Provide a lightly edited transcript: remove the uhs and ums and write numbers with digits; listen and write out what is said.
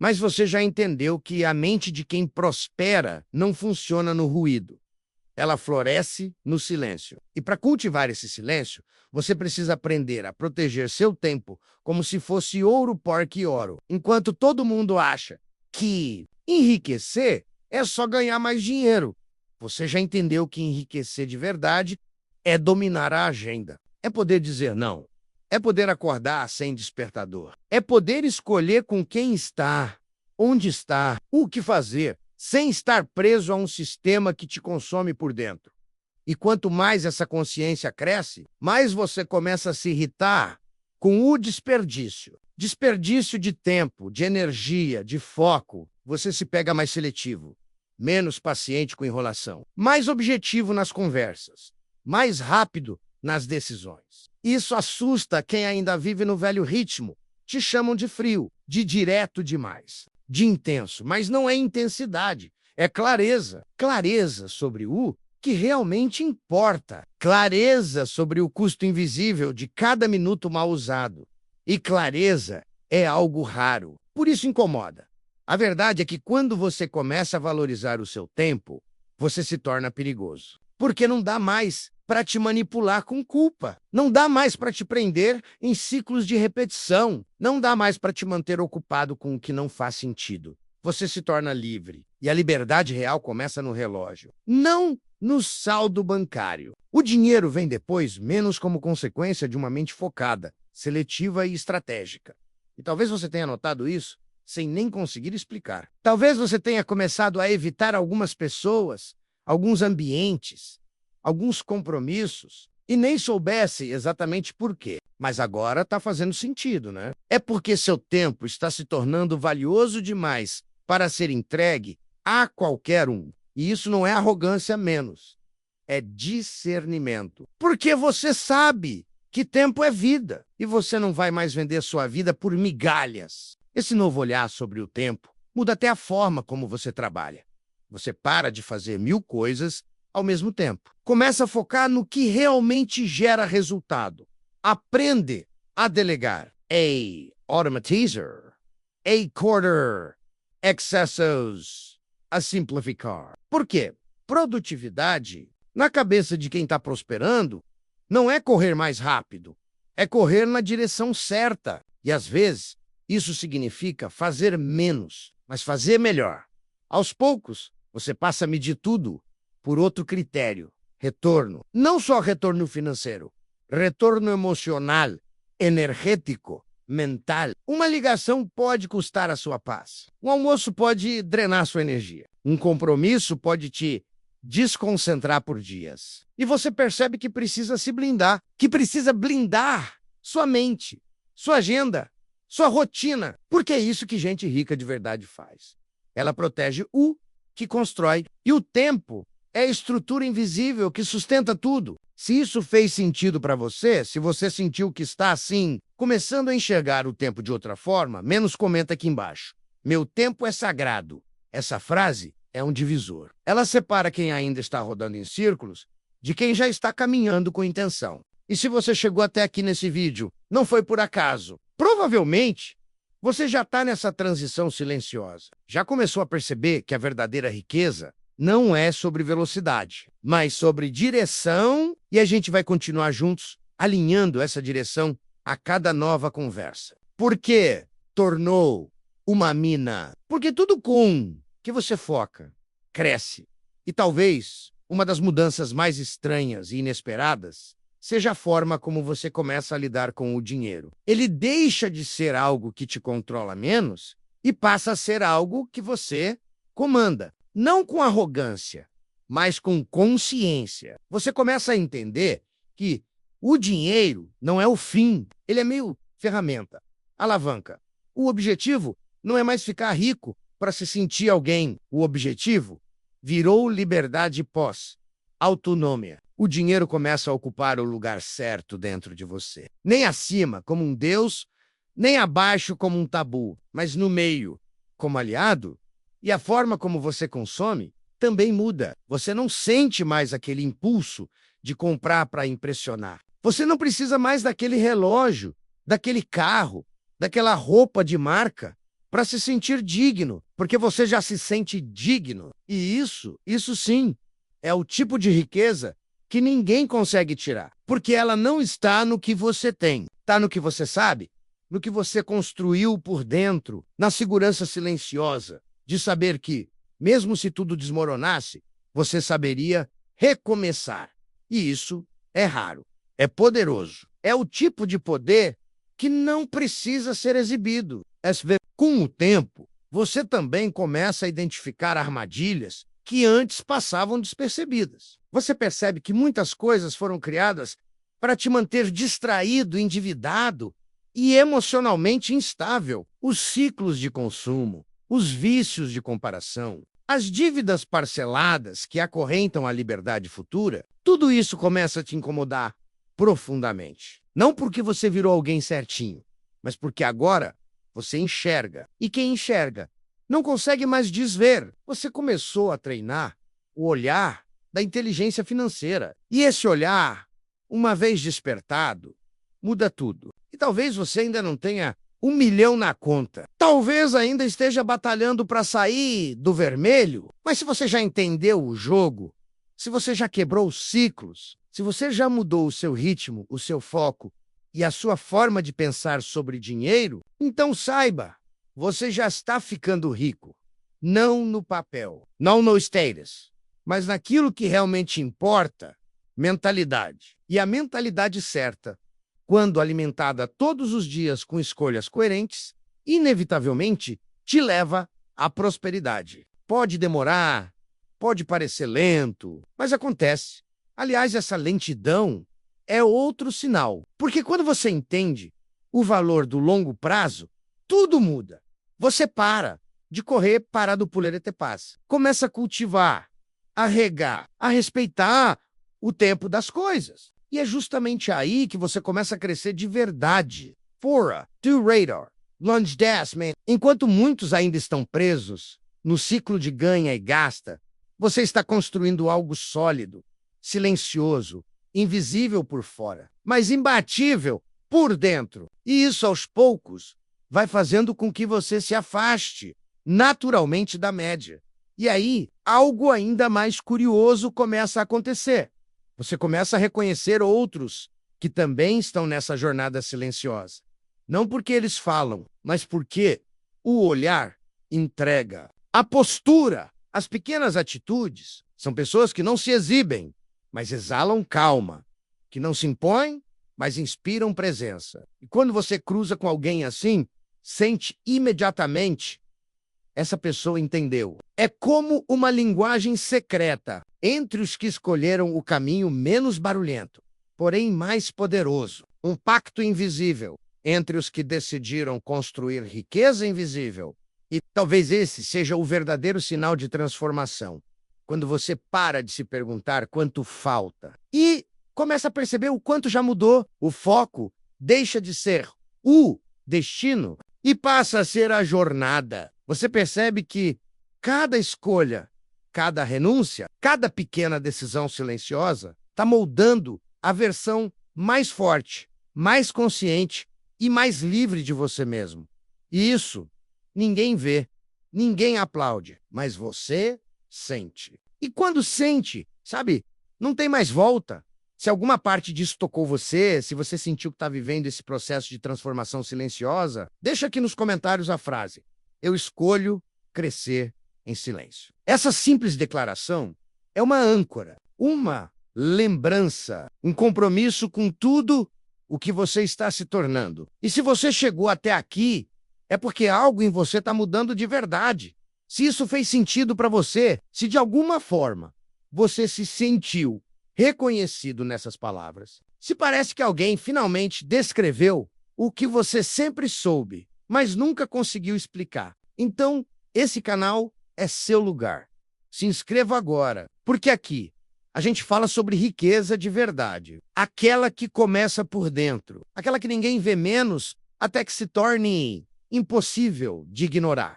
Mas você já entendeu que a mente de quem prospera não funciona no ruído. Ela floresce no silêncio. E para cultivar esse silêncio, você precisa aprender a proteger seu tempo como se fosse ouro, porco e ouro. Enquanto todo mundo acha que enriquecer é só ganhar mais dinheiro, você já entendeu que enriquecer de verdade é dominar a agenda. É poder dizer não. É poder acordar sem despertador. É poder escolher com quem estar, onde estar, o que fazer, sem estar preso a um sistema que te consome por dentro. E quanto mais essa consciência cresce, mais você começa a se irritar com o desperdício. Desperdício de tempo, de energia, de foco. Você se pega mais seletivo, menos paciente com enrolação, mais objetivo nas conversas, mais rápido nas decisões. Isso assusta quem ainda vive no velho ritmo. Te chamam de frio, de direto demais, de intenso, mas não é intensidade, é clareza. Clareza sobre o que realmente importa. Clareza sobre o custo invisível de cada minuto mal usado. E clareza é algo raro, por isso incomoda. A verdade é que quando você começa a valorizar o seu tempo, você se torna perigoso. Porque não dá mais para te manipular com culpa. Não dá mais para te prender em ciclos de repetição. Não dá mais para te manter ocupado com o que não faz sentido. Você se torna livre. E a liberdade real começa no relógio, não no saldo bancário. O dinheiro vem depois menos como consequência de uma mente focada, seletiva e estratégica. E talvez você tenha notado isso sem nem conseguir explicar. Talvez você tenha começado a evitar algumas pessoas, alguns ambientes, alguns compromissos, e nem soubesse exatamente por quê. Mas agora está fazendo sentido, né? É porque seu tempo está se tornando valioso demais para ser entregue a qualquer um. E isso não é arrogância menos, é discernimento. Porque você sabe que tempo é vida, e você não vai mais vender sua vida por migalhas. Esse novo olhar sobre o tempo muda até a forma como você trabalha. Você para de fazer 1000 coisas ao mesmo tempo. Começa a focar no que realmente gera resultado. Aprende a delegar. A automatizer. A quarter. Excessos. A simplificar. Por quê? Produtividade, na cabeça de quem está prosperando, não é correr mais rápido. É correr na direção certa. E às vezes, isso significa fazer menos, mas fazer melhor. Aos poucos, você passa a medir tudo por outro critério. Retorno. Não só retorno financeiro. Retorno emocional, energético, mental. Uma ligação pode custar a sua paz. Um almoço pode drenar sua energia. Um compromisso pode te desconcentrar por dias. E você percebe que precisa se blindar. Que precisa blindar sua mente, sua agenda, sua rotina. Porque é isso que gente rica de verdade faz. Ela protege o que constrói. E o tempo é a estrutura invisível que sustenta tudo. Se isso fez sentido para você, se você sentiu que está assim, começando a enxergar o tempo de outra forma, menos comenta aqui embaixo. Meu tempo é sagrado. Essa frase é um divisor. Ela separa quem ainda está rodando em círculos de quem já está caminhando com intenção. E se você chegou até aqui nesse vídeo, não foi por acaso. Provavelmente, você já está nessa transição silenciosa. Já começou a perceber que a verdadeira riqueza não é sobre velocidade, mas sobre direção, e a gente vai continuar juntos, alinhando essa direção a cada nova conversa. Por que tornou uma mina? Porque tudo com que você foca cresce. E talvez uma das mudanças mais estranhas e inesperadas seja a forma como você começa a lidar com o dinheiro. Ele deixa de ser algo que te controla menos e passa a ser algo que você comanda. Não com arrogância, mas com consciência. Você começa a entender que o dinheiro não é o fim, ele é meio ferramenta, alavanca. O objetivo não é mais ficar rico para se sentir alguém. O objetivo virou liberdade pós, autonomia. O dinheiro começa a ocupar o lugar certo dentro de você. Nem acima, como um deus, nem abaixo, como um tabu, mas no meio, como aliado. E a forma como você consome também muda. Você não sente mais aquele impulso de comprar para impressionar. Você não precisa mais daquele relógio, daquele carro, daquela roupa de marca para se sentir digno, porque você já se sente digno. E isso sim, é o tipo de riqueza que ninguém consegue tirar, porque ela não está no que você tem, está no que você sabe, no que você construiu por dentro, na segurança silenciosa de saber que, mesmo se tudo desmoronasse, você saberia recomeçar. E isso é raro, é poderoso. É o tipo de poder que não precisa ser exibido. Com o tempo, você também começa a identificar armadilhas que antes passavam despercebidas. Você percebe que muitas coisas foram criadas para te manter distraído, endividado e emocionalmente instável. Os ciclos de consumo, os vícios de comparação, as dívidas parceladas que acorrentam a liberdade futura, tudo isso começa a te incomodar profundamente. Não porque você virou alguém certinho, mas porque agora você enxerga. E quem enxerga não consegue mais desver. Você começou a treinar o olhar da inteligência financeira. E esse olhar, uma vez despertado, muda tudo. E talvez você ainda não tenha 1 milhão na conta. Talvez ainda esteja batalhando para sair do vermelho. Mas se você já entendeu o jogo, se você já quebrou os ciclos, se você já mudou o seu ritmo, o seu foco e a sua forma de pensar sobre dinheiro, então saiba, você já está ficando rico. Não no papel, não no status, mas naquilo que realmente importa, mentalidade. E a mentalidade certa, quando alimentada todos os dias com escolhas coerentes, inevitavelmente te leva à prosperidade. Pode demorar, pode parecer lento, mas acontece. Aliás, essa lentidão é outro sinal, porque quando você entende o valor do longo prazo, tudo muda. Você para de correr parado por paz. Começa a cultivar, a regar, a respeitar o tempo das coisas. E é justamente aí que você começa a crescer de verdade. Fora do radar, lunge das, man. Enquanto muitos ainda estão presos no ciclo de ganha e gasta, você está construindo algo sólido, silencioso, invisível por fora, mas imbatível por dentro. E isso, aos poucos, vai fazendo com que você se afaste naturalmente da média. E aí, algo ainda mais curioso começa a acontecer. Você começa a reconhecer outros que também estão nessa jornada silenciosa. Não porque eles falam, mas porque o olhar entrega. A postura, as pequenas atitudes, são pessoas que não se exibem, mas exalam calma, que não se impõem, mas inspiram presença. E quando você cruza com alguém assim, sente imediatamente essa pessoa entendeu. É como uma linguagem secreta entre os que escolheram o caminho menos barulhento, porém mais poderoso. Um pacto invisível entre os que decidiram construir riqueza invisível. E talvez esse seja o verdadeiro sinal de transformação. Quando você para de se perguntar quanto falta e começa a perceber o quanto já mudou, o foco deixa de ser o destino e passa a ser a jornada. Você percebe que cada escolha, cada renúncia, cada pequena decisão silenciosa está moldando a versão mais forte, mais consciente e mais livre de você mesmo. E isso ninguém vê, ninguém aplaude, mas você sente. E quando sente, sabe, não tem mais volta. Se alguma parte disso tocou você, se você sentiu que está vivendo esse processo de transformação silenciosa, deixa aqui nos comentários a frase: eu escolho crescer em silêncio. Essa simples declaração é uma âncora, uma lembrança, um compromisso com tudo o que você está se tornando. E se você chegou até aqui, é porque algo em você está mudando de verdade. Se isso fez sentido para você, se de alguma forma você se sentiu reconhecido nessas palavras, se parece que alguém finalmente descreveu o que você sempre soube, mas nunca conseguiu explicar, então esse canal é seu lugar. Se inscreva agora, porque aqui a gente fala sobre riqueza de verdade, aquela que começa por dentro, aquela que ninguém vê menos até que se torne impossível de ignorar.